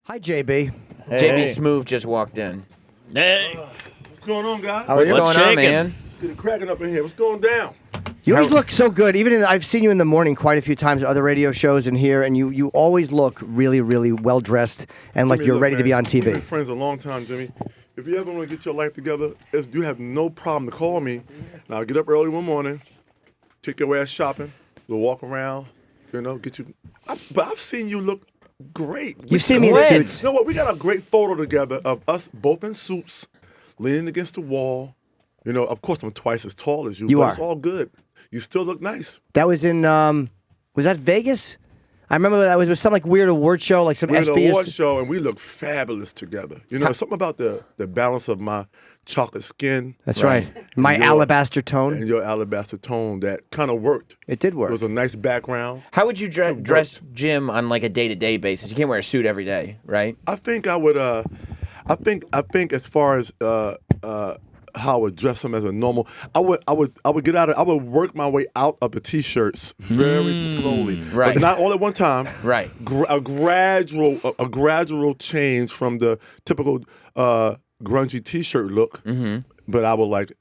Hi, JB. JB Smoove just walked in. Hey. What's going on, guys? What's going on, man? Get it cracking up in here. What's going down? You always look so good. Even I've seen you in the morning quite a few times at other radio shows and here, and you always look really, really well dressed and like Jimmy, you're look, ready to man, be on We've been TV. friends a long time, Jimmy. If you ever want to get your life together, you have no problem to call me. Now get up early one morning, take your ass shopping, we'll walk around, get you. But I've seen you look great. You've seen me in suits. You know what? We got a great photo together of us both in suits, leaning against the wall. Of course, I'm twice as tall as you. You but are. It's all good. You still look nice. That was in, was that Vegas? I remember that was some like weird award show, like some We're in SB. an award show, and we look fabulous together. Something about the balance of my chocolate skin. That's right. My And alabaster tone. And your alabaster tone that kind of worked. It did work. It was a nice background. How would you dress Jim on like a day-to-day basis? You can't wear a suit every day, right? I think I would. I think as far as how I would dress him as a normal, I would get out of. I would work my way out of the t-shirts very slowly, Right. But not all at one time. Right. A gradual change from the typical grungy t-shirt look. Mm-hmm. But I would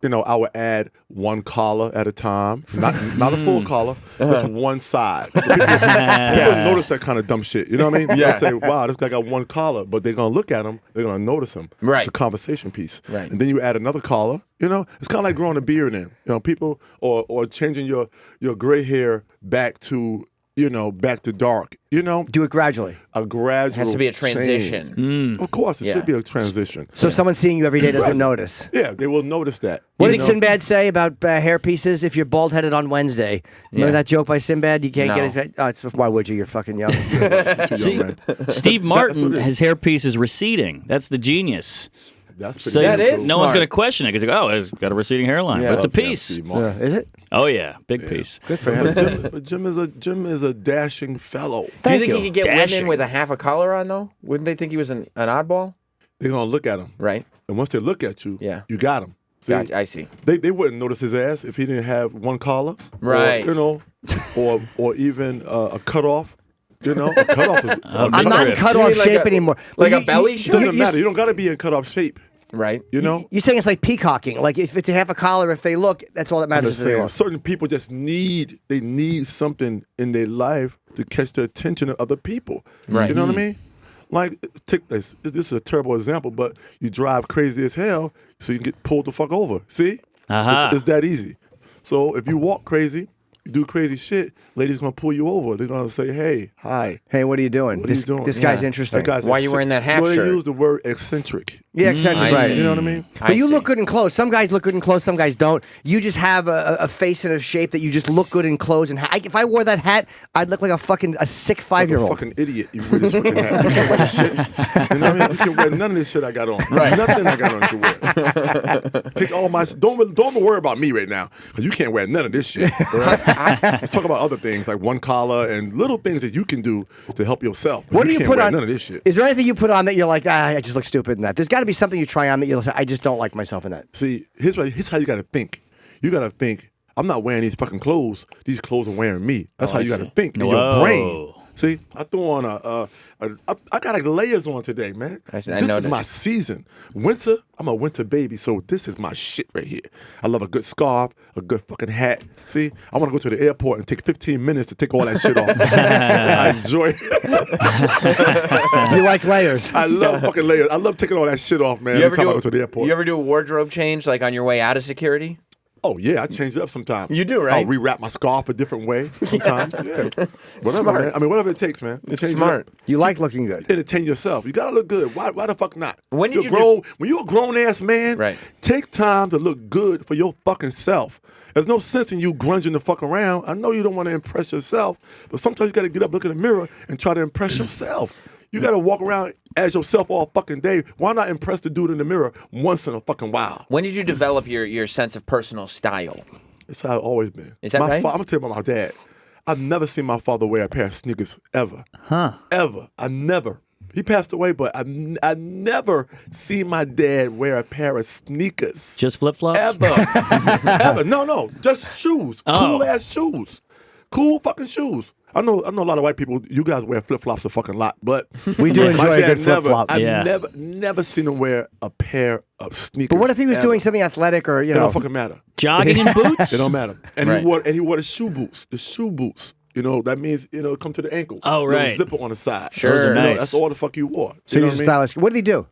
I would add one collar at a time, not a full collar, just one side. People notice that kind of dumb shit. You know what I mean? Yeah. They say, "Wow, this guy got one collar," but they're gonna look at him. They're gonna notice him. Right. It's a conversation piece. Right. And then you add another collar. It's kind of like growing a beard in. People or changing your gray hair back to dark. Do it gradually. A gradual. It has to be a transition. change. Of course, it Yeah. should be a transition. So someone seeing you every day doesn't notice. Yeah, they will notice that. What did Sinbad say about hair pieces? If you're bald headed on Wednesday, remember that joke by Sinbad? You can't No. get it. Why would you? You're fucking young. Too young, man. Steve Martin, what it is. his hairpiece is receding. That's the genius. That's So pretty That cool. is no one's smart. going to question it because they go, oh, it's got a receding hairline. Yeah. But it's a Love him, piece. Steve Martin. Is it? Oh, yeah. Big piece. Good for him. But Jim is a dashing fellow. Do you Thank think you. he could get Dashing. women with a half a collar on, though? Wouldn't they think he was an oddball? They're gonna look at him, Right. and once they look at you, Yeah. you got him. See, Gotcha. I see. They wouldn't notice his ass if he didn't have one collar, Right. or even a cutoff. A cutoff is. I'm not in Midriff. cut You off mean like shape a- anymore. like Well, a belly It shape? doesn't matter. You don't got to be in cutoff shape. Right. You're saying it's like peacocking. Like if it's a half a collar, if they look, that's all that I'm matters. just saying, certain people just need something in their life to catch the attention of other people. Right. You know what I mean? Like, take this. This is a terrible example, but you drive crazy as hell, so you can get pulled the fuck over. See? Aha. It's that easy. So if you walk crazy, you do crazy shit, ladies gonna pull you over. They're gonna say, "Hey, hi." Hey, what are you doing? What are This you doing? this guy's Yeah. interesting. That guy's Why you wearing that half well, shirt? They use the word eccentric. Yeah, eccentric, I right? see. You know what I mean? But you I look see. good in clothes. Some guys look good in clothes. Some guys don't. You just have a face and a shape that you just look good in clothes. And if I wore that hat, I'd look like a sick Like a 5-year-old. fucking idiot. You wear this fucking hat. You can't wear this shit. You know what I mean? You can't wear none of this shit I got on. Right. Nothing I got on you can wear. Take all my. Don't even worry about me right now, because you can't wear none of this shit. All right? Let's talk about other things like one collar and little things that you can do to help yourself. But What do you can't put wear on? None of this shit. Is there anything you put on that you're like, I just look stupid in that? There's got to be something you try on that you'll say, I just don't like myself in that. See, here's how you got to think. You got to think, I'm not wearing these fucking clothes. These clothes are wearing me. That's how you got to think in your brain. Whoa. See, I threw on I got like layers on today, man. I This is noticed. my season. Winter, I'm a winter baby, so this is my shit right here. I love a good scarf, a good fucking hat. See, I want to go to the airport and take 15 minutes to take all that shit off. I enjoy it. You like layers. I love fucking layers. I love taking all that shit off, man. You ever Every time I go to the airport. You ever do a wardrobe change like on your way out of security? Oh yeah, I change it up sometimes. You do, right? I'll rewrap my scarf a different way sometimes. Yeah, whatever, Smart. man. I mean, whatever it takes, man. It's Change it smart. up. You like looking good. Entertain yourself. You gotta look good. Why the fuck not? When did You're you grown, when you're a grown ass man, Right. take time to look good for your fucking self. There's no sense in you grunging the fuck around. I know you don't want to impress yourself, but sometimes you gotta get up, look in the mirror, and try to impress yourself. You gotta walk around as yourself all fucking day. Why not impress the dude in the mirror once in a fucking while? When did you develop your sense of personal style? It's how I've always been. Is that right? I'm gonna tell you about my dad. I've never seen my father wear a pair of sneakers ever. Huh. Ever. I never. He passed away, but I never seen my dad wear a pair of sneakers. Just flip-flops? Ever. Ever. No. Just shoes. Oh. Cool ass shoes. Cool fucking shoes. I know a lot of white people. You guys wear flip flops a fucking lot, but We do enjoy my a dad good flip-flop. I've Yeah. never seen him wear a pair of sneakers. But what if he was ever. doing something athletic or It don't fucking matter. Jogging in boots? It don't matter. And Right. he wore the shoe boots. The shoe boots. You know, that means, come to the ankle. Oh, Little right. zipper on the side. Sure. Those are You know, nice. that's all the fuck you wore. So You know he's a what I mean? stylist. What did he do?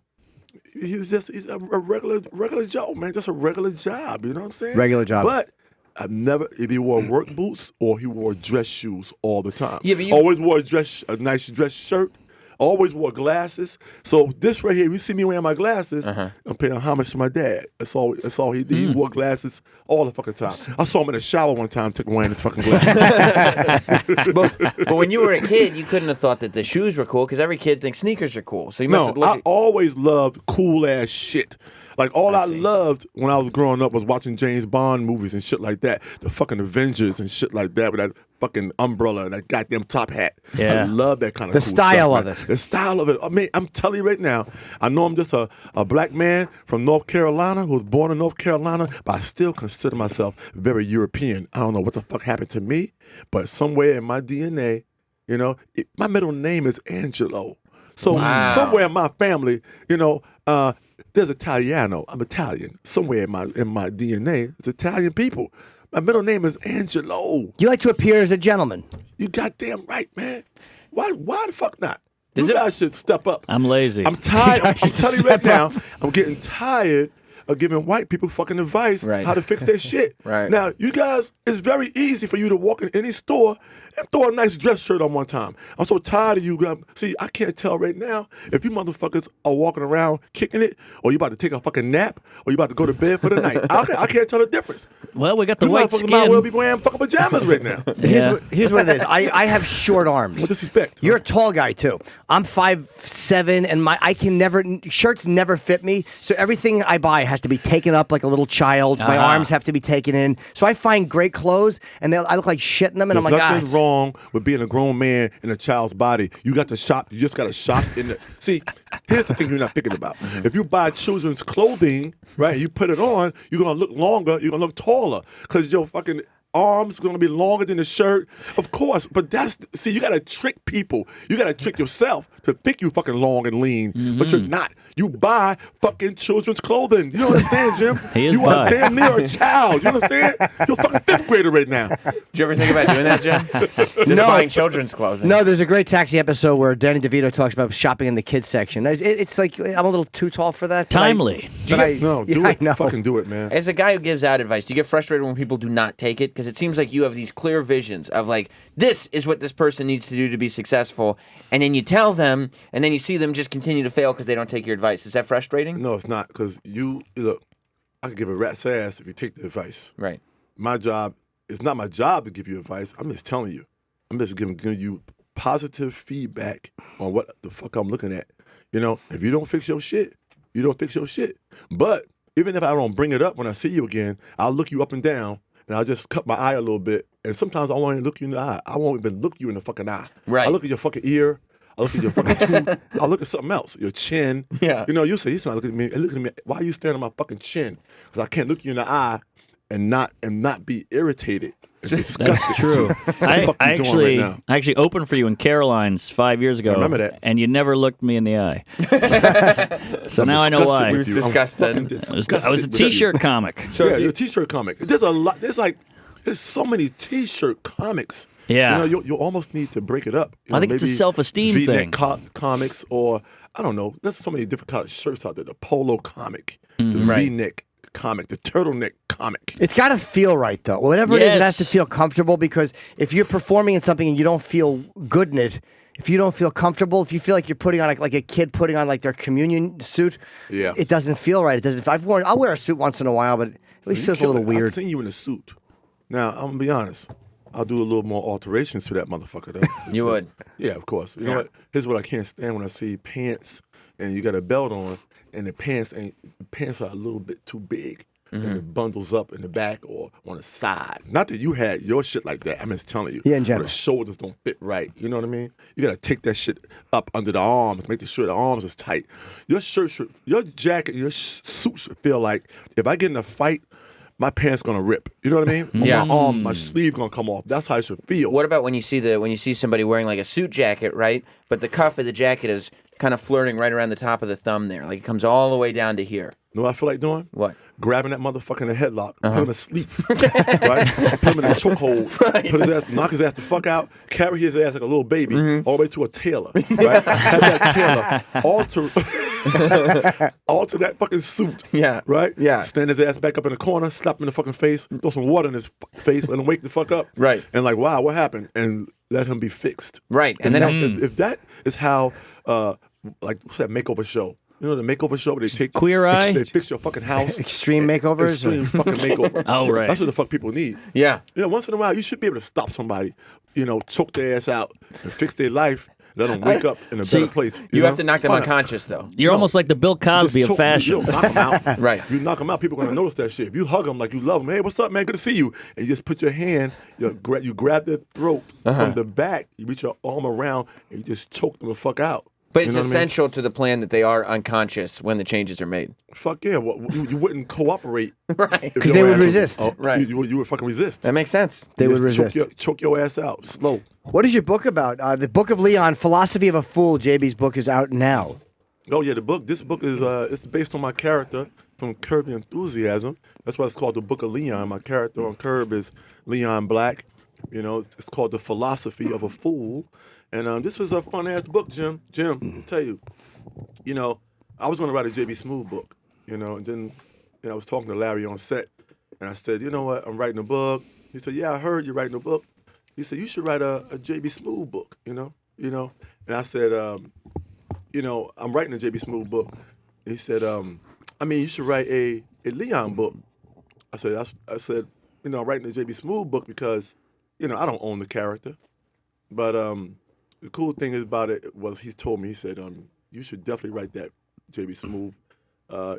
He's a regular Joe, man. Just a regular job. You know what I'm saying? Regular job. But I've never, if he wore work boots or he wore dress shoes all the time. Yeah, but you- always wore a nice dress shirt. Always wore glasses. So this right here, you see me wearing my glasses, I'm paying homage to my dad. That's all he did. He wore glasses all the fucking time. I saw him in the shower one time, took wearing his fucking glasses. But when you were a kid, you couldn't have thought that the shoes were cool because every kid thinks sneakers are cool. So you must No, have I looked. always loved cool ass shit. Like all I see. loved when I was growing up was watching James Bond movies and shit like that. The fucking Avengers and shit like that with that fucking umbrella and that goddamn top hat. Yeah. I love that kind of The cool style stuff, of man. it. The style of it. I mean, I'm telling you right now, I know I'm just a black man from North Carolina who was born in North Carolina, but I still consider myself very European. I don't know what the fuck happened to me, but somewhere in my DNA, my middle name is Angelo. So Wow. somewhere in my family, there's Italiano. I'm Italian. Somewhere in my DNA, it's Italian people. My middle name is Angelo. You like to appear as a gentleman. You goddamn right, man. Why the fuck not? Does You it- guys should step up. I'm lazy. I'm tired. I'm guys should telling you right step now, up. I'm getting tired of giving white people fucking advice Right. how to fix their shit. Right. Now, you guys, it's very easy for you to walk in any store and throw a nice dress shirt on one time. I'm so tired of you guys. See, I can't tell right now if you motherfuckers are walking around kicking it, or you about to take a fucking nap, or you about to go to bed for the night. I can't tell the difference. Well, we got the You white motherfuckers might well be skin. wearing fucking pajamas right now. Yeah. Here's what it is. I have short arms. With disrespect. You're a tall guy too. I'm 5'7", and shirts never fit me. So everything I buy has to be taken up like a little child. My Uh-huh. arms have to be taken in. So I find great clothes, and I look like shit in them, and There's I'm like, nothing wrong with being a grown man in a child's body. You got to shop. You just got to shop in the. See, here's the thing you're not thinking about. If you buy children's clothing, right, you put it on, you're gonna look longer. You're gonna look taller because your fucking arms gonna be longer than the shirt. Of course, but you gotta trick people. You gotta trick yourself to think you fucking long and lean, but you're not. You buy fucking children's clothing. You understand, Jim? He is you bi. are damn near a child. You understand? You're a fucking fifth grader right now. Did you ever think about doing that, Jim? Just No. buying children's clothing. No, there's a great Taxi episode where Danny DeVito talks about shopping in the kids section. It's like I'm a little too tall for that. but Timely. No, do yeah, it. I know. Fucking do it, man. As a guy who gives out advice, do you get frustrated when people do not take it? Because it seems like you have these clear visions of like, this is what this person needs to do to be successful. And then you tell them, and then you see them just continue to fail because they don't take your advice. Is that frustrating? No, it's not, because look, I could give a rat's ass if you take the advice. Right. My job, it's not my job to give you advice. I'm just telling you. I'm just giving you positive feedback on what the fuck I'm looking at. If you don't fix your shit, you don't fix your shit. But even if I don't bring it up when I see you again, I'll look you up and down, and I'll just cut my eye a little bit. And sometimes I won't even look you in the eye. I won't even look you in the fucking eye. Right. I look at your fucking ear. I look at your fucking tooth. I look at something else. Your chin. Yeah. You say he's not looking at me. Look at me. Why are you staring at my fucking chin? Because I can't look you in the eye and not be irritated. And disgusted. That's true. What the I fuck you doing right now? actually opened for you in Caroline's 5 years ago. I remember that. And you never looked me in the eye. So now I know Disgusted why. with you. I'm disgusted. fucking I was disgusted a with you. T-shirt comic. Yeah, you're a T-shirt comic. There's a lot. There's so many T-shirt comics. Yeah. You almost need to break it up. I think it's a maybe self-esteem V-neck thing. Comics, or I don't know. There's so many different kind of shirts out there. The polo comic, the Right. V-neck comic, the turtleneck comic. It's got to feel right, though. Whatever it is, it has to Yes. feel comfortable, because if you're performing in something and you don't feel good in it, if you don't feel comfortable, if you feel like you're putting on like a kid putting on like their communion suit, Yeah. it doesn't feel right. It doesn't. I'll wear a suit once in a while, but it always You feels a kill little it. weird. I've seen you in a suit. Now I'm gonna be honest. I'll do a little more alterations to that motherfucker though. You would. Yeah, of course. You know what? Here's what I can't stand when I see pants and you got a belt on and the pants are a little bit too big. And it bundles up in the back or on the side. Not that you had your shit like that. I'm just telling you. Yeah, in Where general. the shoulders don't fit right. You know what I mean? You gotta take that shit up under the arms, make sure the arms is tight. Your shirt your jacket, your suit should feel like if I get in a fight, my pants gonna rip. You know what I mean? Or Yeah. my arm, my sleeve gonna come off. That's how it should feel. What about when you see somebody wearing like a suit jacket, right? But the cuff of the jacket is kind of flirting right around the top of the thumb there, like it comes all the way down to here. You know what I feel like doing? What? Grabbing that motherfucker in the headlock, put him asleep, right? Put him in a chokehold, put his ass, knock his ass the fuck out, carry his ass like a little baby all the way to a tailor, right? Have that tailor alter that fucking suit, Yeah. right? Yeah. Stand his ass back up in the corner, slap him in the fucking face, throw some water in his face, let him wake the fuck up, Right. And like, wow, what happened? And let him be fixed, Right. And then if that is how, like, what's that makeover show? You know the makeover show where they take Queer Eye? they fix your fucking house. Extreme makeovers? Extreme fucking makeover. Oh, right. That's what the fuck people need. yeah. You know, once in a while, you should be able to stop somebody, you know, choke their ass out and fix their life, let them wake up in a better place. You know? have to knock them Why not? unconscious though. You're almost like the Bill Cosby Just of choke them. fashion. You don't knock them out. Right. You knock them out, people are going to notice that shit. If you hug them like you love them, hey, what's up, man? Good to see you. And you just put your hand, you grab their throat from the back, you reach your arm around, and you just choke them the fuck out. But You it's know what I mean? essential to the plan that they are unconscious when the changes are made. Fuck yeah, you wouldn't cooperate. Right. if 'Cause your they would ass was- resist. Right. You would fucking resist. That makes sense. They would Just resist. choke your ass out, slow. What is your book about? The Book of Leon, Philosophy of a Fool. JB's book is out now. Oh yeah, this book is it's based on my character from Curb Your Enthusiasm. That's why it's called the Book of Leon. My character on Curb is Leon Black. You know, it's called The Philosophy of a Fool. And this was a fun ass book, Jim. Jim, I'll tell you, you know, I was gonna write a JB Smoove book, you know, and then I was talking to Larry on set, and I said, you know what, I'm writing a book. He said, yeah, I heard you're writing a book. He said, you should write a JB Smoove book, you know. And I said, you know, I'm writing a JB Smoove book. He said, I mean, you should write a Leon book. I said, you know, I'm writing a JB Smoove book because, you know, I don't own the character. But the cool thing about it was he told me, he said, you should definitely write that JB Smoove.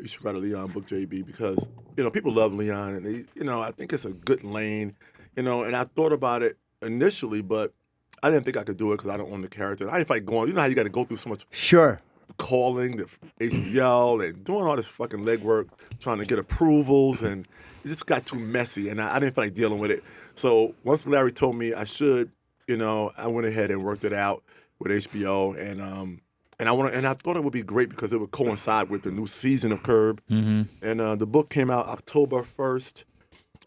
You should write a Leon book, JB, because, you know, people love Leon, and they, you know, I think it's a good lane, you know, and I thought about it initially, but I didn't think I could do it because I don't own the character. I didn't feel like going, you know how you got to go through so much Sure. calling the ACL and doing all this fucking legwork, trying to get approvals, and it just got too messy, and I didn't feel like dealing with it. So once Larry told me I should, you know, I went ahead and worked it out with HBO, and I thought it would be great because it would coincide with the new season of Curb. And the book came out October 1st.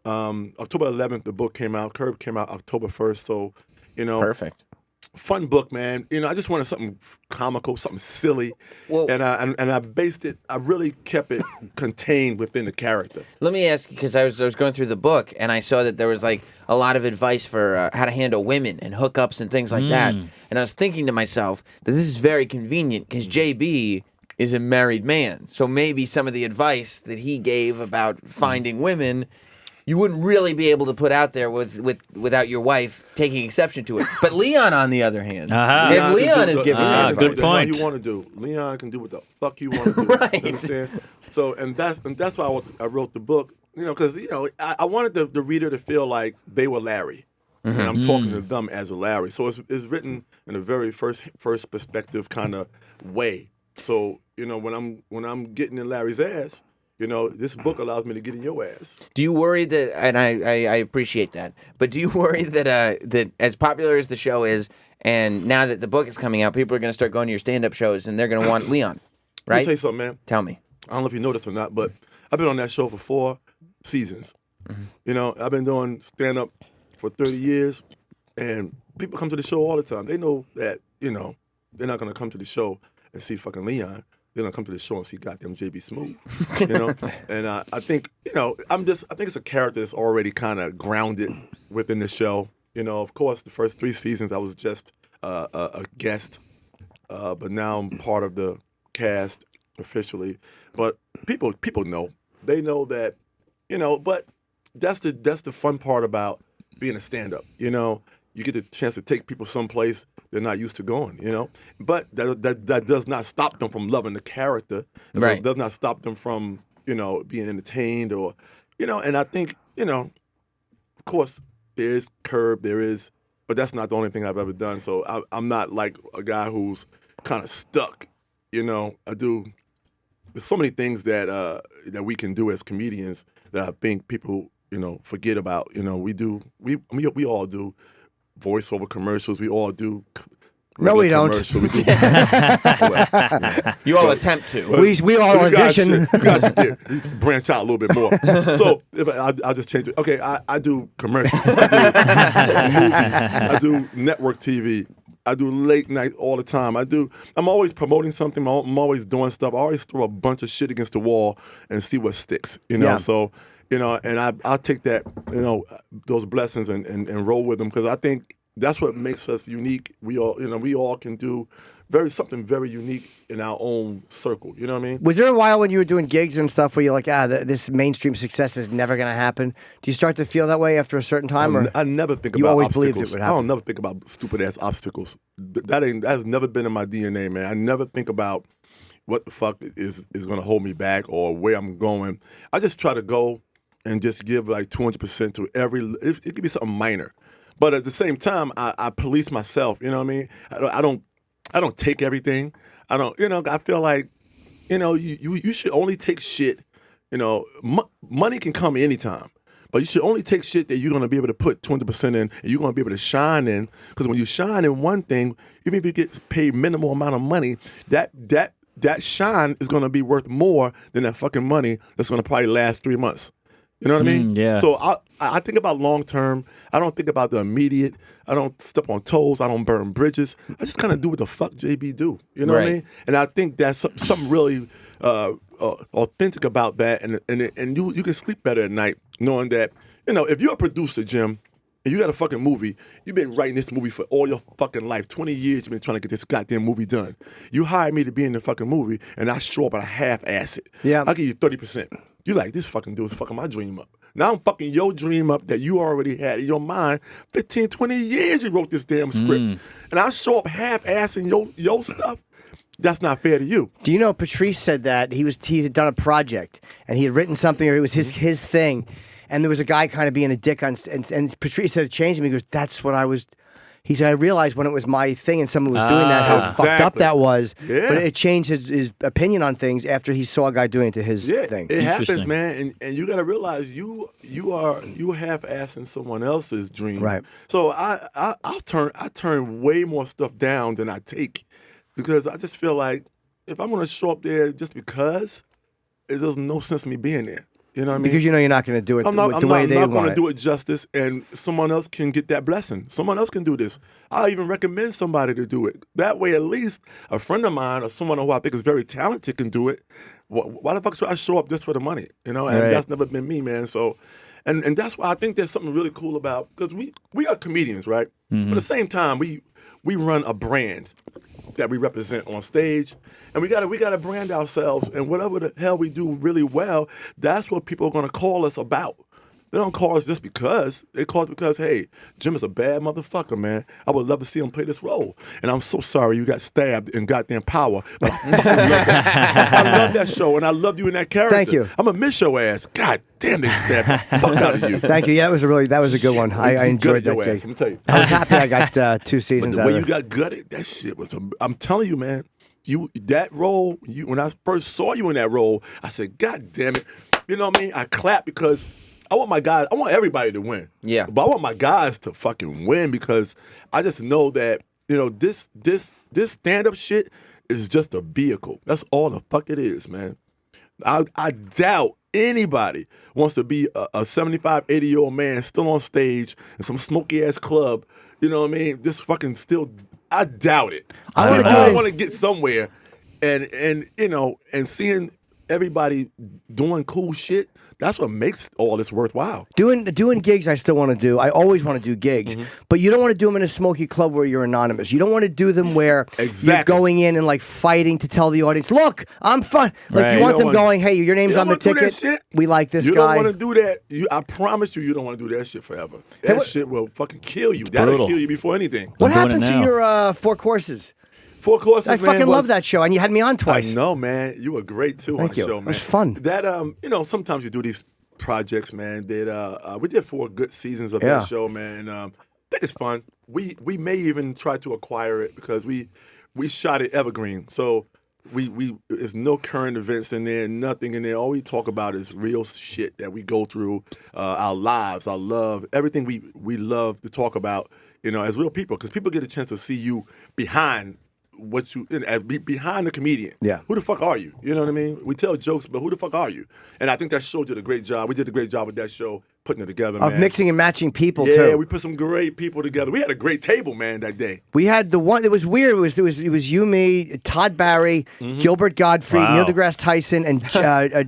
October 11th, the book came out. Curb came out October 1st. So, you know, Perfect. fun book, man. You know, I just wanted something comical, something silly, Well- and I based it. I really kept it contained within the character. Let me ask you, because I was going through the book and I saw that there was like a lot of advice for how to handle women and hookups and things like that. And I was thinking to myself that this is very convenient because JB is a married man. So maybe some of the advice that he gave about finding women, you wouldn't really be able to put out there without your wife taking exception to it. But Leon, on the other hand, Aha. if can Leon do is the- giving you Ah, advice, good point. What you want to do. Leon can do what the fuck you want to do. Right. You understand? So, and that's why I wrote the book. You know, because you know, I wanted the reader to feel like they were Larry, and I'm talking to them as a Larry. So it's written in a very first perspective kind of way. So you know, when I'm getting in Larry's ass, you know, this book allows me to get in your ass. do you worry that, and I appreciate that, but do you worry that that as popular as the show is, and now that the book is coming out, people are going to start going to your stand-up shows and they're going to want Leon, Let me right? tell you something, man. Tell me. I don't know if you know this or not, but I've been on that show for 4 seasons. You know, I've been doing stand-up for 30 years, and people come to the show all the time. They know that, you know, they're not going to come to the show and see fucking Leon. They're going to come to the show and see goddamn JB Smoove, you know? And I think, you know, I think it's a character that's already kind of grounded within the show. You know, of course, the first 3 seasons I was just a guest, but now I'm part of the cast officially. But people know. They know that, you know, but that's the fun part about being a stand-up. You know, you get the chance to take people someplace they're not used to going, you know. But that does not stop them from loving the character. And so Right. it does not stop them from, you know, being entertained or, you know, and I think, you know, of course, there is Curb, but that's not the only thing I've ever done. So I'm not like a guy who's kind of stuck, you know. There's so many things that we can do as comedians that I think people, forget about. We all do voiceover commercials. We all do. No, we don't. Commercial. We do. You all attempt to. We all audition. You guys should branch out a little bit more. So I'll just change it. Okay, I do commercials. I do movies. I do network TV. I do late night all the time. I'm always promoting something. I'm always doing stuff. I always throw a bunch of shit against the wall and see what sticks. Yeah. So, and I'll take that, those blessings and roll with them, because I think that's what makes us unique. We all can do something very unique in our own circle. You know what I mean? Was there a while when you were doing gigs and stuff where you're like, this mainstream success is never going to happen? Do you start to feel that way after a certain time? I never think you about always obstacles. believed it would I happen? don't never think about stupid ass obstacles. That has never been in my DNA, man. I never think about what the fuck is going to hold me back or where I'm going. I just try to go and just give like 200% to every. It could be something minor. But at the same time, I police myself. You know what I mean? I don't take everything. I don't. I feel like, you should only take shit. Money can come anytime, but you should only take shit that you're gonna be able to put 20% in, and you're gonna be able to shine in. Because when you shine in one thing, even if you get paid minimal amount of money, that shine is gonna be worth more than that fucking money that's gonna probably last 3 months. You know what I mean? Yeah. So I think about long term. I don't think about the immediate. I don't step on toes. I don't burn bridges. I just kind of do what the fuck JB do. You know what I mean? And I think that's something really authentic about that. And you can sleep better at night knowing that, if you're a producer, Jim, and you got a fucking movie, you've been writing this movie for all your fucking life. 20 years you've been trying to get this goddamn movie done. You hired me to be in the fucking movie, and I show up and I half-ass it. Yeah. I'll give you 30%. You like, this fucking dude is fucking my dream up. Now I'm fucking your dream up that you already had in your mind. 15, 20 years you wrote this damn script. And I show up half-assing your stuff. That's not fair to you. Do you know Patrice said that he had done a project and he had written something, or it was his thing, and there was a guy kind of being a dick on, and Patrice said it changed him. He goes, "That's what I was." He said, "I realized when it was my thing and someone was doing that, how fucked up that was." Yeah. But it changed his opinion on things after he saw a guy doing it to his thing. It happens, man, and you got to realize you half-assing someone else's dream. Right. So I turn way more stuff down than I take, because I just feel like if I'm gonna show up there just because, there's no sense in me being there. You know what I mean? Because you're not going to do it the way they want. I'm not going to do it justice, and someone else can get that blessing. Someone else can do this. I'll even recommend somebody to do it. That way, at least a friend of mine or someone who I think is very talented can do it. Why the fuck should I show up just for the money? And that's never been me, man. So, and that's why I think there's something really cool about, because we are comedians, right? But at the same time, we run a brand that we represent on stage, and we gotta brand ourselves, and whatever the hell we do really well, that's what people are gonna call us about. They don't call us just because. They call us because, hey, Jim is a bad motherfucker, man. I would love to see him play this role. And I'm so sorry you got stabbed in goddamn Power. But I fucking love that. I love that show, and I love you in that character. Thank you. I'm going to miss your ass. God damn, they stabbed the fuck out of you. Thank you. Yeah, that was a good one. I enjoyed that your ass, gig. let me tell you. I was happy I got 2 seasons But the out way of you it. got gutted, that shit was. I'm telling you, man. That role. When I first saw you in that role, I said, God damn it. You know what I mean? I clapped because I want my guys. I want everybody to win. Yeah. But I want my guys to fucking win, because I just know that this stand up shit is just a vehicle. That's all the fuck it is, man. I doubt anybody wants to be a 75, 80-year-old man still on stage in some smoky ass club. You know what I mean? Just fucking still. I doubt it. I wanna do I it- want to get somewhere, and seeing everybody doing cool shit. That's what makes all this worthwhile. Doing gigs I still want to do. I always want to do gigs. But you don't want to do them in a smoky club where you're anonymous. You don't want to do them where you're Exactly. going in and like fighting to tell the audience, look, I'm fun. Like Right. you You want don't them wanna- going, hey, your name's You on don't the wanna do that ticket. shit. We like this You guy. don't want to do that. I promise you don't want to do that shit forever. That what- shit will fucking kill you. That'll brutal. kill you before anything. What I'm doing happened it to now. your 4 courses? 4 courses, I man, fucking was- love that show, and you had me on twice. I know, man. You were great too on Thank the you. show, It man. was fun. That sometimes you do these projects, man. That we did 4 good seasons of Yeah. that show, man. I think it's fun. We may even try to acquire it, because we shot it evergreen. So there's no current events in there, nothing in there. All we talk about is real shit that we go through, our lives, our love, everything we love to talk about, as real people, because people get a chance to see you behind behind the comedian. Yeah. Who the fuck are you? You know what I mean? We tell jokes, but who the fuck are you? And I think that show did a great job. We did a great job with that show, putting it together, Of man. mixing and matching people, Yeah, too. we put some great people together. We had a great table, man, that day. We had the one that was weird. It was you, me, Todd Barry, Gilbert Gottfried, Wow. Neil deGrasse Tyson, and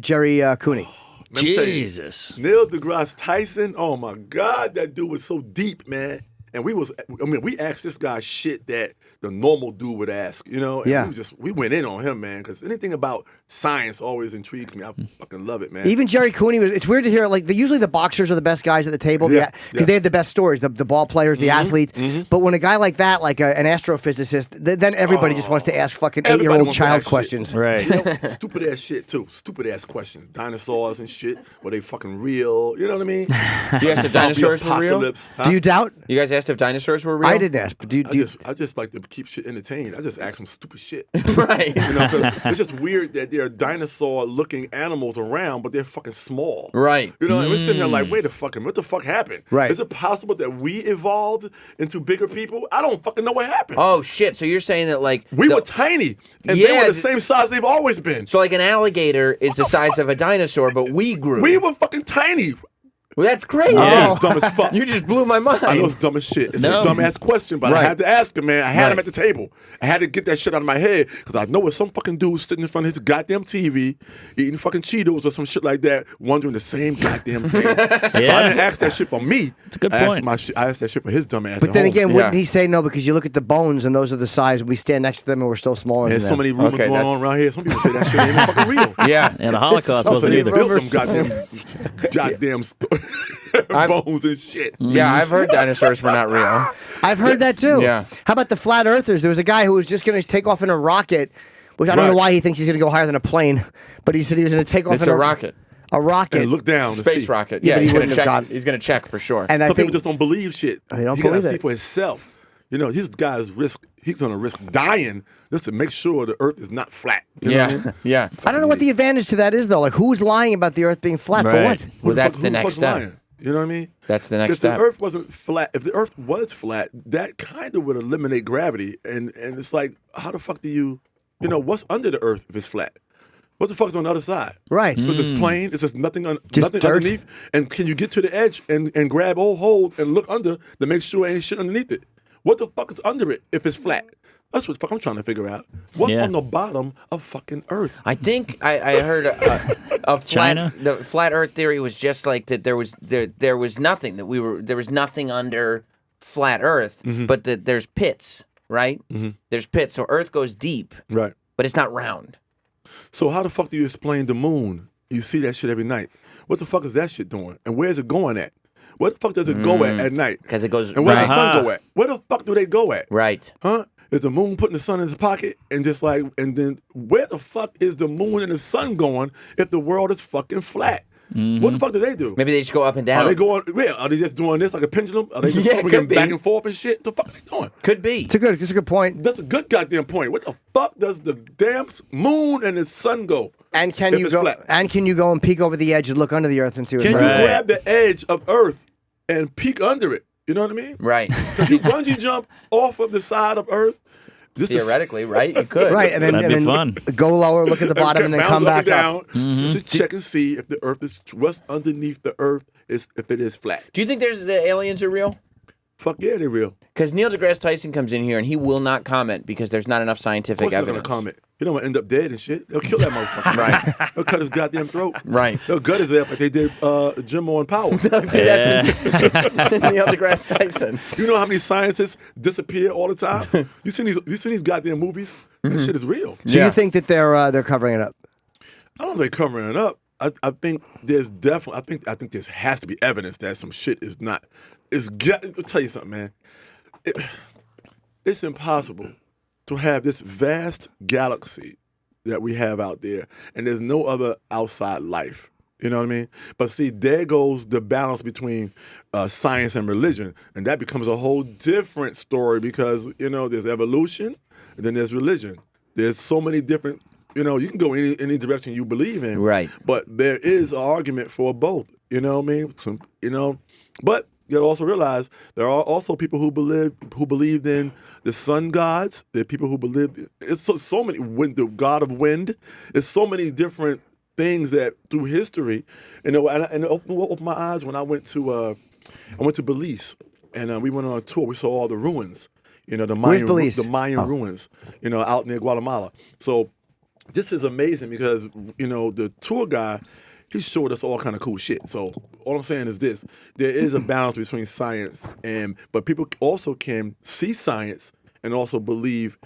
Jerry Cooney. Let me tell you, Jesus. Neil deGrasse Tyson, oh my God, that dude was so deep, man. And we asked this guy shit that the normal dude would ask, And Yeah. we went in on him, man, because anything about science always intrigues me. I fucking love it, man. Even Jerry Cooney it's weird to hear, usually the boxers are the best guys at the table Yeah, because they have the best stories, the ball players, the athletes. But when a guy like that, like an astrophysicist, then everybody just wants to ask fucking Everybody 8-year-old wants to child ask shit. questions. Right. Stupid ass shit too. Stupid ass questions. Dinosaurs and shit. Were they fucking real? You know what I mean? You asked if dinosaurs were real? Apocalypse, huh? Do you doubt? You guys asked if dinosaurs were real? I didn't ask, but do you? I just like to keep shit entertained. I just ask some stupid shit. Right. 'Cause it's just weird that there are dinosaur-looking animals around, but they're fucking small. Right. And we're sitting there like, wait a fucking, what the fuck happened? Right. Is it possible that we evolved into bigger people? I don't fucking know what happened. Oh, shit. So you're saying that, We were tiny, and they Yeah, were the same size they've always been. So, like, an alligator is the size of a dinosaur, but we grew. We were fucking tiny. Well, that's crazy. Oh, it's dumb as fuck. You just blew my mind. I know it's dumb as shit. It's No. a dumbass question, but Right. I had to ask him, man. I had him at the table. I had to get that shit out of my head because I know it's some fucking dude sitting in front of his goddamn TV eating fucking Cheetos or some shit like that, wondering the same goddamn thing. So I didn't ask that shit for me. It's a good I point. I asked that shit for his dumb ass. But at then home. again, wouldn't Yeah. he say no because you look at the bones and those are the size, and we stand next to them and we're still smaller There's than so them. many rumors Okay, going that's- on around here. Some people say that shit ain't even fucking real. Yeah. And the Holocaust so wasn't they either. built them Rumors. goddamn bones and shit. Yeah, I've heard dinosaurs were not real. I've heard that too. Yeah. How about the flat earthers? There was a guy who was just going to take off in a rocket, which I don't know Right. why he thinks he's going to go higher than a plane, but he said he was going to take off It's in a rocket. A rocket. And look down to Space see. rocket. Yeah, Yeah, but he he's gonna wouldn't have check. gone- He's gonna check for sure. And I Some think people just don't believe shit. They don't He gotta believe see it. for himself. His guy's risk. He's gonna risk dying just to make sure the Earth is not flat. You know what I Yeah, mean? yeah. I don't know what the advantage to that is though. Like who's lying about the Earth being flat for Right. what? Who Well, the that's fuck- the who next fuck's step. lying? You know what I mean? That's the next If step. the Earth wasn't flat, if the Earth was flat, that kind of would eliminate gravity. And it's like, how the fuck do you, what's under the Earth if it's flat? What the fuck is on the other side? Right. It's just plain. It's just nothing, Just nothing dirt. underneath. And can you get to the edge and grab a hold and look under to make sure ain't shit underneath it? What the fuck is under it if it's flat? That's what the fuck I'm trying to figure out. What's Yeah. on the bottom of fucking Earth? I think I heard a flat China? the flat Earth theory was just like that. There was nothing there was nothing under flat Earth, but that there's pits, right? There's pits, so Earth goes deep, Right. but it's not round. So how the fuck do you explain the moon? You see that shit every night. What the fuck is that shit doing? And where's it going at? Where the fuck does it go at night? Because it goes And where right. does the sun go at? Where the fuck do they go at? Right. Huh? Is the moon putting the sun in his pocket and then where the fuck is the moon and the sun going if the world is fucking flat? What the fuck do they do? Maybe they just go up and down. Are they going? Where are they just doing this like a pendulum? Are they just Yeah, it swinging could be. back and forth and shit? The fuck are they doing? Could be. It's a good point. That's a good goddamn point. What the fuck does the damn moon and the sun go? And can If you it's go flat. and can you go and peek over the edge and look under the Earth and see what's Can you right? Right. grab the edge of Earth and peek under it? You know what I mean? Right. Could you bungee jump off of the side of Earth? Just to- Theoretically, right? You could. Right, and then, That'd and be then fun. go lower, look at the bottom, and then bounce come up and back up. down. Just check and see if the Earth is what's underneath the Earth is if it is flat. Do you think the aliens are real? Fuck yeah, they're real. Because Neil deGrasse Tyson comes in here and he will not comment because there's not enough Of scientific course, they're gonna evidence. comment. You don't want to end up dead and shit. They'll kill that motherfucker. Right. They'll cut his goddamn throat. Right. They'll gut his ass like they did Jim on Power. Dude, that's Neil deGrasse Tyson. You know how many scientists disappear all the time? You seen these goddamn movies? That shit is real. So Yeah. you think that they're covering it up? I don't know if they're covering it up. I think there's definitely I think there has to be evidence that some shit is not. I'll tell you something, man. It's impossible to have this vast galaxy that we have out there, and there's no other outside life. You know what I mean? But see, there goes the balance between science and religion, and that becomes a whole different story because there's evolution, and then there's religion. There's so many different you can go any direction you believe in. Right. But there is an argument for both. You know what I mean? But you gotta also realize there are also people who believed in the sun gods. There are people who believe it's so many the god of wind. It's so many different things that through history, and it opened my eyes when I went to Belize, and we went on a tour. We saw all the ruins. The Where's Belize? Mayan ruins. Out near Guatemala. So this is amazing because the tour guy. He showed us all kind of cool shit. So all I'm saying is this: there is a balance between science but people also can see science and also believe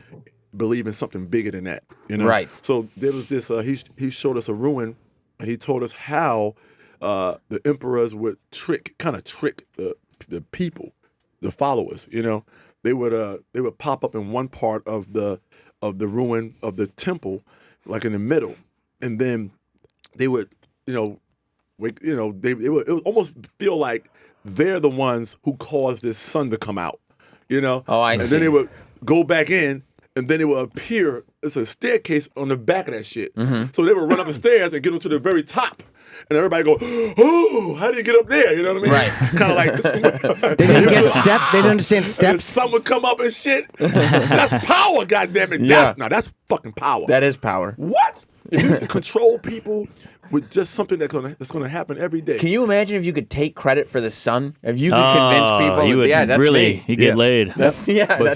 in something bigger than that. Right. So there was this. He showed us a ruin, and he told us how the emperors would trick the people, the followers. They would pop up in one part of the ruin of the temple, like in the middle, and then they would. They would almost feel like they're the ones who caused this sun to come out, Oh, I see. And then they would go back in, and then it would appear, it's a staircase on the back of that shit. Mm-hmm. So they would run up the stairs and get them to the very top. And everybody go, oh, how do you get up there? You know what I mean? Right. Kind of like They didn't get step. They didn't understand and steps. sun would come up and shit. That's power, goddammit. Yeah. That's fucking power. That is power. What? If you can control people with just something that's gonna happen every day. Can you imagine if you could take credit for the sun? If you could convince people, you would that's really, me. you get laid. But that's,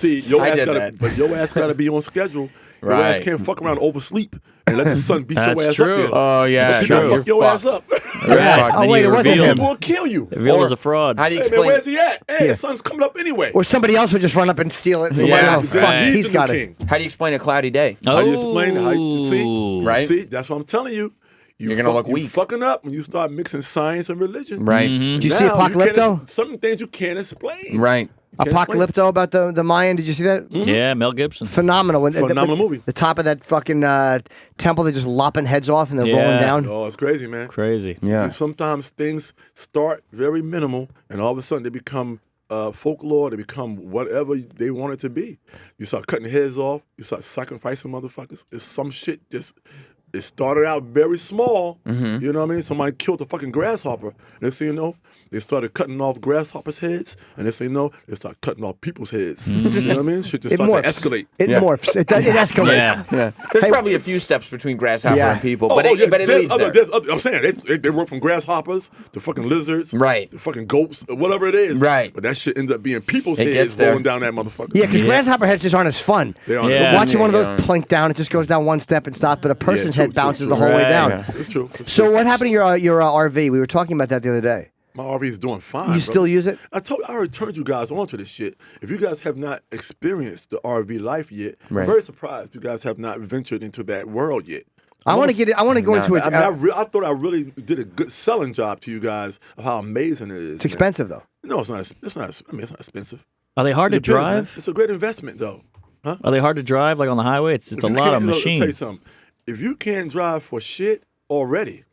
see, your I ass did gotta, that. but your ass gotta be on schedule. Your Right. ass can't fuck around and oversleep and let the sun beat That's your ass true. up there. Oh yeah, People no, fuck your you're ass fucked. up. Yeah. Oh wait, it wasn't reveal him. People will kill you. Revealed Or- as a fraud. How do you Hey man, explain? where's he at? Hey, Yeah. the sun's coming up anyway. Or somebody else would just run up and steal it. Somebody Yeah. else, fuck, Right. he's the got it. king. How do you explain a cloudy day? How do you explain it? See? Oh. Right? See, that's what I'm telling you. You're gonna look you weak. fucking up when you start mixing science and religion. Right. Did you see Now, Apocalypto? Some things you can't explain. Right. You can't explain. Apocalypto about the Mayan. Did you see that? Yeah, Mel Gibson. Phenomenal. When- Phenomenal movie. The top of that fucking temple, they're just lopping heads off and they're rolling Yeah. down. Oh, it's crazy, man. Crazy. Yeah. Sometimes things start very minimal, and all of a sudden they become folklore. They become whatever they want it to be. You start cutting heads off. You start sacrificing motherfuckers. It's some shit just. It started out very small. Mm-hmm. You know what I mean? Somebody killed a fucking grasshopper. Next thing you know, they started cutting off grasshoppers' heads. And next thing you know, they start cutting off people's heads. You know what I mean? Shit just It started to morphs. escalate. It Yeah. morphs. It escalates. Yeah. Yeah. There's Hey, probably a few steps between grasshopper Yeah. and people, Oh, but yeah, it leads there. there's other, I'm saying they work from grasshoppers to fucking lizards, Right. to fucking goats, or whatever it is. Right. But that shit ends up being people's It gets heads there. rolling down that motherfucker. Yeah, because grasshopper heads just aren't as fun. They aren't. Yeah. Watching one of those Yeah. plink down, it just goes down one step and stops, but a person's true, head bounces true, the true. whole way Right. down. Yeah. It's true. It's So true. what happened to your RV? We were talking about that the other day. My RV's doing fine. You bro. still use it? I already turned you guys onto this shit. If you guys have not experienced the RV life yet, Right. I'm very surprised you guys have not ventured into that world yet. I want to get it. I want to go into it. I thought I really did a good selling job to you guys of how amazing it is. It's expensive though. No, it's not. It's not. I mean, it's not expensive. Are they hard to It depends, man. drive? It's a great investment, though. Are they hard to drive, like on the highway? It's If a you lot can't- of I'll tell you machine. something. If you can't drive for shit already,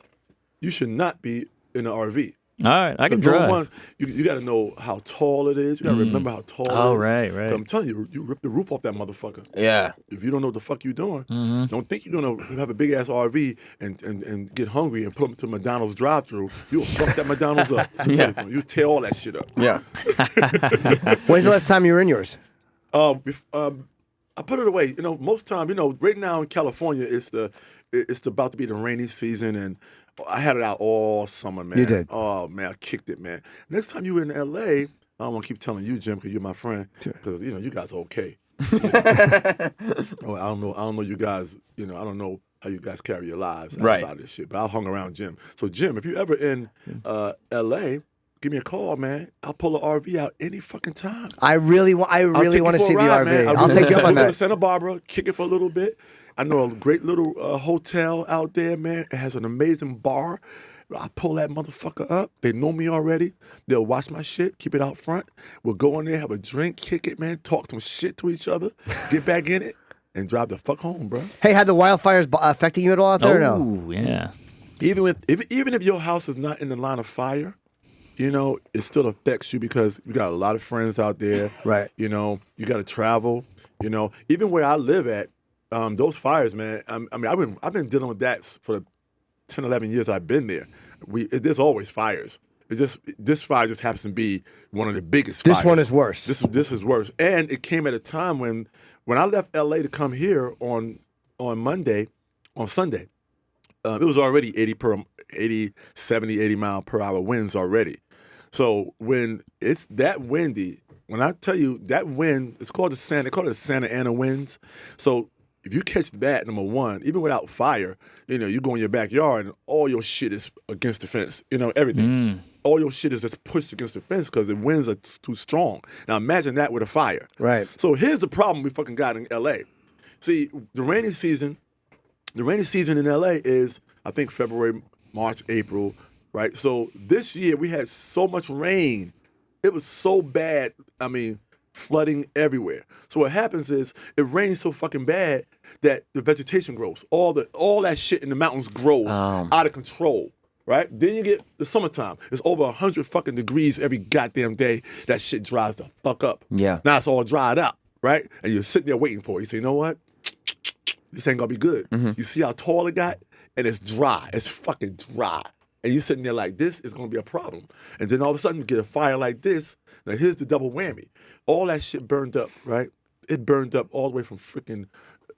you should not be in an RV. All right, I can 'Cause number drive. one, you got to know how tall it is. You got to remember how tall Oh, it is. right, 'Cause right. I'm telling you, you rip the roof off that motherfucker. Yeah. If you don't know what the fuck you're doing, Mm-hmm. don't think you're going to have a big-ass RV and get hungry and pull up to McDonald's drive-thru. You'll fuck that McDonald's up. You tear all that shit up. Yeah. When's the last time you were in yours? I put it away. Most time, right now in California, it's about to be the rainy season, and I had it out all summer, man. You did. Oh man, I kicked it, man. Next time you in LA, I don't want to keep telling you, Jim, because you're my friend. Because you guys are okay. Oh, I don't know you guys. I don't know how you guys carry your lives outside Right. of this shit. But I hung around Jim. So Jim, if you ever in LA, give me a call, man. I'll pull an RV out any fucking time. I really want to see the RV. I'll take you up on Go to that. Santa Barbara, kick it for a little bit. I know a great little hotel out there, man. It has an amazing bar. I pull that motherfucker up. They know me already. They'll watch my shit, keep it out front. We'll go in there, have a drink, kick it, man, talk some shit to each other, get back in it, and drive the fuck home, bro. Hey, had the wildfires affecting you at all out there? Or no. Oh, yeah. Even if your house is not in the line of fire, it still affects you because you got a lot of friends out there. Right. You got to travel. Even where I live at, Those fires, man. I mean, I've been dealing with that for the 10, 11 years I've been there. There's always fires. This fire just happens to be one of the biggest fires. This one is worse. This is worse. And it came at a time when I left LA to come here on Sunday, it was already 70, 80 mile per hour winds already. So when it's that windy, when I tell you that wind, they call it the Santa Ana winds. So if you catch that, number one, even without fire, you go in your backyard and all your shit is against the fence. Everything. All your shit is just pushed against the fence because the winds are too strong. Now imagine that with a fire. Right. So here's the problem we fucking got in LA. See, the rainy season in LA is, I think, February, March, April, right? So this year we had so much rain. It was so bad. I mean, flooding everywhere. So what happens is it rains so fucking bad that the vegetation grows. All that shit in the mountains grows out of control, right? Then you get the summertime. It's over 100 fucking degrees every goddamn day. That shit dries the fuck up. Yeah. Now it's all dried up, right? And you're sitting there waiting for it. You say, you know what? This ain't gonna be good. You see how tall it got? And it's dry. It's fucking dry. And you're sitting there like, this is gonna be a problem. And then all of a sudden you get a fire like this. Now here's the double whammy. All that shit burned up, right? It burned up all the way from freaking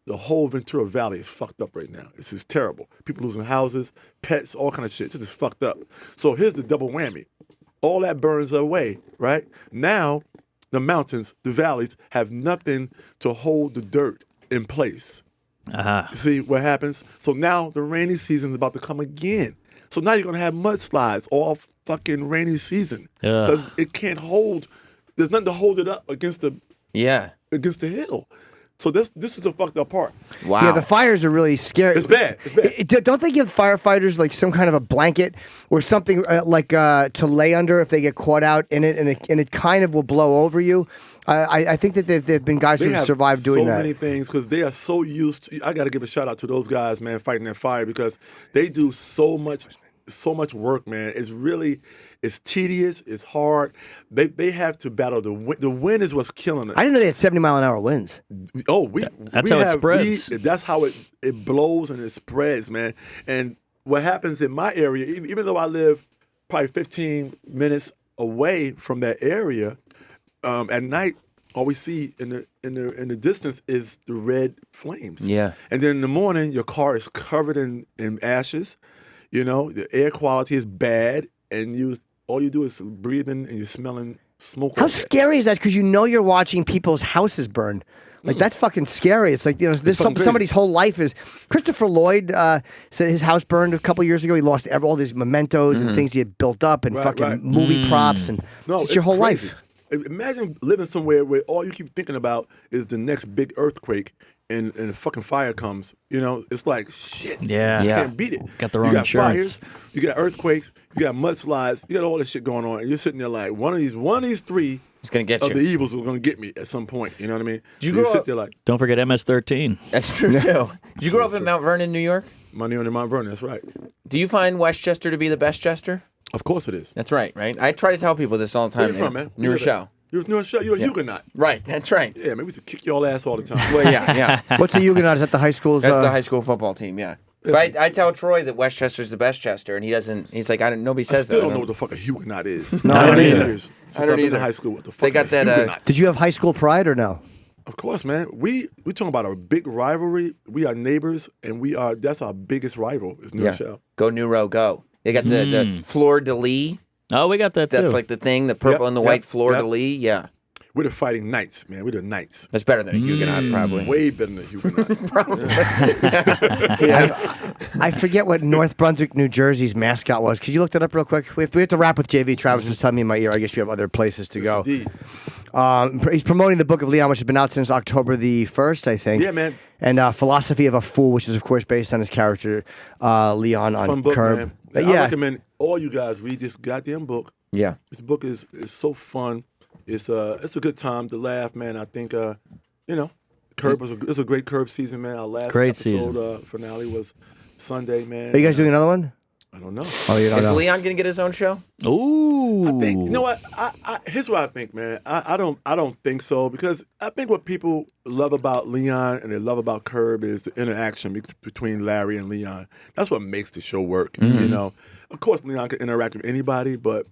the whole Ventura Valley is fucked up right now. This is terrible. People losing houses, pets, all kind of shit. It's just fucked up. So here's the double whammy. All that burns away, right? Now the mountains, the valleys have nothing to hold the dirt in place. See what happens? So now the rainy season is about to come again. So now you're going to have mudslides all fucking rainy season. Because it can't hold, there's nothing to hold it up against the hill. So this is a fucked up part. Wow. Yeah, the fires are really scary. It's bad. It's bad. Don't they give firefighters like some kind of a blanket or something to lay under if they get caught out in it, and it kind of will blow over you? I think that there've been guys who have survived doing that. So many things because they are so used to. I got to give a shout out to those guys, man, fighting that fire because they do so much work, man. It's tedious. It's hard. They have to battle the wind. The wind is what's killing it. I didn't know they had 70-mile-an-hour winds. Oh, that's how it spreads. That's how it blows and it spreads, man. And what happens in my area, even though I live probably 15 minutes away from that area, at night all we see in the distance is the red flames. Yeah. And then in the morning, your car is covered in ashes. The air quality is bad, and all you do is breathing and you're smelling smoke. How scary is that? Because you're watching people's houses burn. Like that's fucking scary. It's like this somebody's whole life is. Christopher Lloyd said his house burned a couple years ago. He lost all these mementos and things he had built up and movie props and it's your whole crazy. life. Imagine living somewhere where all you keep thinking about is the next big earthquake and a fucking fire comes. It's like shit. Yeah. You can't beat it. Got the wrong you got insurance. Fires, you got earthquakes, you got mudslides, you got all this shit going on, and you're sitting there like one of these three. It's gonna get of you. The evils are gonna get me at some point. You know what I mean? Did you sit there like. Don't forget MS-13. That's true too. Did you grow up in Mount Vernon, New York? Money on Mount Vernon. That's right. Do you find Westchester to be the best Chester? Of course it is. That's right. I try to tell people this all the time. Where you from, man? New Rochelle. You're a Huguenot. Right. That's right. Yeah, man. We used to kick your ass all the time. Well, yeah. What's the Huguenot? Is that the high school's? That's the high school football team. Yeah. But I tell Troy that Westchester's the best Chester, and he doesn't. He's like, nobody says I still that. don't know what the fuck a Huguenot is. No, I don't either. I don't either. In high school, what the fuck They got is a that. Huguenot? Did you have high school pride or no? Of course, man. We talking about a big rivalry. We are neighbors, and that's our biggest rival is New Rochelle. Go New Row, go. They got the fleur de lis. Oh, we got that too. That's like the thing, the purple and the white fleur de yep. lis. Yeah. We're the fighting knights, man. We're the knights. That's better than a Huguenot, probably. Way better than a Huguenot. I forget what North Brunswick, New Jersey's mascot was. Could you look that up real quick? We have to wrap with JV. Travis was telling me in my ear. I guess you have other places to go. Indeed. He's promoting the Book of Leon, which has been out since October the 1st, I think. Yeah, man. And Philosophy of a Fool, which is, of course, based on his character Leon on Fun book, Curb. man. Yeah. I recommend all you guys read this goddamn book. Yeah. This book is so fun. It's a good time to laugh, man. I think Curb was a great Curb season, man. Our last Great episode finale was Sunday, man. Are you guys doing another one? I don't know. Oh, you don't Is know. Leon gonna get his own show? Ooh. I think you know what. Here's what I think, man. I don't think so because I think what people love about Leon and they love about Curb is the interaction between Larry and Leon. That's what makes the show work. You know, of course Leon can interact with anybody, but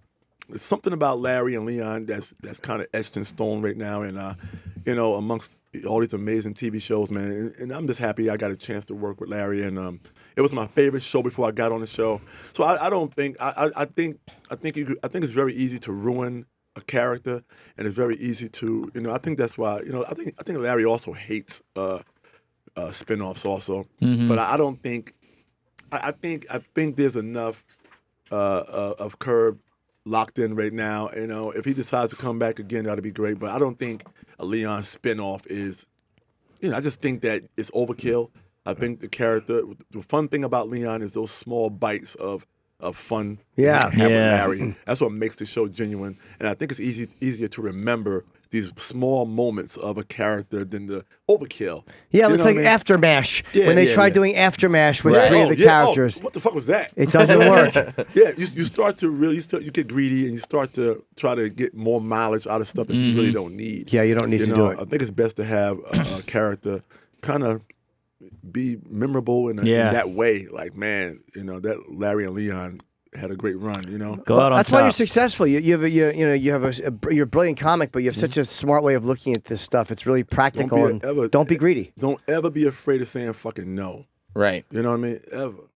there's something about Larry and Leon that's kind of etched in stone right now, and you know, amongst all these amazing TV shows, man. And I'm just happy I got a chance to work with Larry, and it was my favorite show before I got on the show. So I don't think I think it's very easy to ruin a character, and it's very easy to I think that's why I think Larry also hates spinoffs also, but I don't think I think there's enough of Curb locked in right now. If he decides to come back again, that'd be great. But I don't think a Leon spinoff is. I just think that it's overkill. I think the fun thing about Leon is those small bites of fun. Yeah. With Larry. That's what makes the show genuine. And I think it's easier to remember these small moments of a character than the overkill. Yeah, You it's know like what I mean? Aftermash Yeah, when they yeah, tried yeah. doing Aftermash with Right. 3 of the yeah. characters. What the fuck was that? It doesn't work. Yeah, you start to really you get greedy and you start to try to get more mileage out of stuff that you really don't need. Yeah, you don't need to do it. I think it's best to have a character kind of be memorable in that way. Like, man, that Larry and Leon had a great run. Go out on That's top. why you're successful. You have you're a brilliant comic, but you have such a smart way of looking at this stuff. It's really practical, and don't be greedy. Don't ever be afraid of saying fucking no. Right. You know what I mean? Ever.